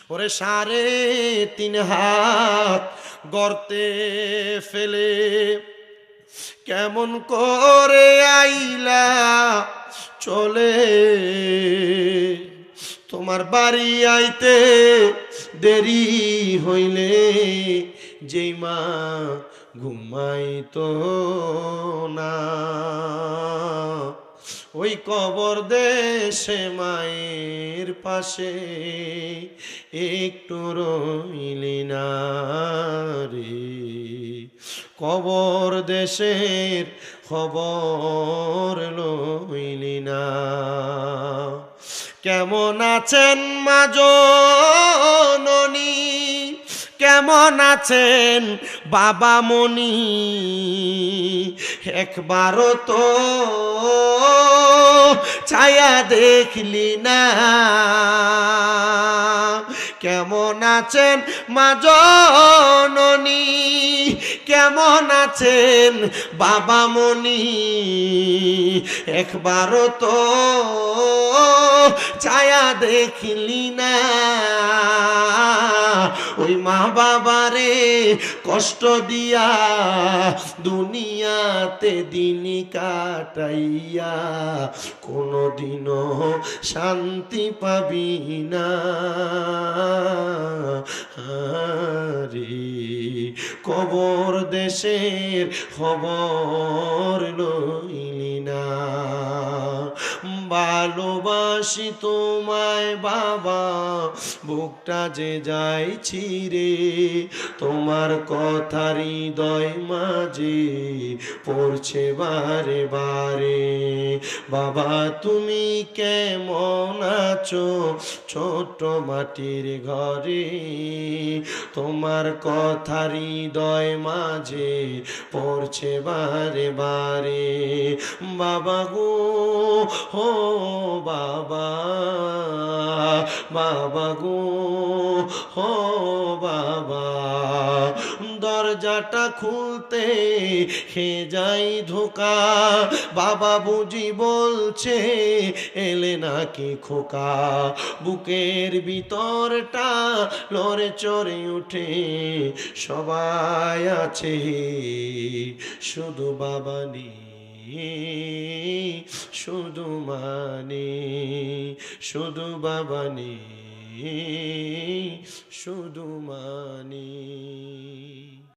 ওরে 3.5 হাত গর্তে ফেলে কেমন করে আইলা চলে, তোমার বাড়ি আইতে দেরি হইলে যেই মা ঘুমাইতো না, ওই কবর দেশে মায়ের পাশে একটু রইলি না রে। কবর দেশের খবর লইলি না। কেমন আছেন মা জননী, কেমন আছেন বাবা মনি, একবারও তো ছায়া দেখলি না। কেমন আছেন মা জননী, কেমন আছেন বাবা মনি, একবারও তো ছায়া দেখলি না। ওই মা বাবারে কষ্ট দিয়া দুনিয়াতে দিন কাটাইয়া কোনদিনও শান্তি পাবি না রে। কবর দেশের খবর লইলি না। ভালোবাসি তোমায় বাবা, বুকটা যে যাইছি রে, তোমার কথা হৃদয় মাঝে পড়ছে বারে বারে। বাবা তুমি কেমন আছো ছোট মাটির ঘরে, তোমার কথা হৃদয় মাঝে পড়ছে বারে বারে। বাবা গো ও বাবা, বাবা গো ও বাবা, দরজাটা খুলতে হে যাই ধোকা, বাবা বুঝি বলছে এলে নাকি খোকা। বুকের ভিতরটা লড়ে চড়ে উঠে, সবাই আছে শুধু বাবা নেই, শুধু মানে, শুধু বাবা নেই, শুধু মানে।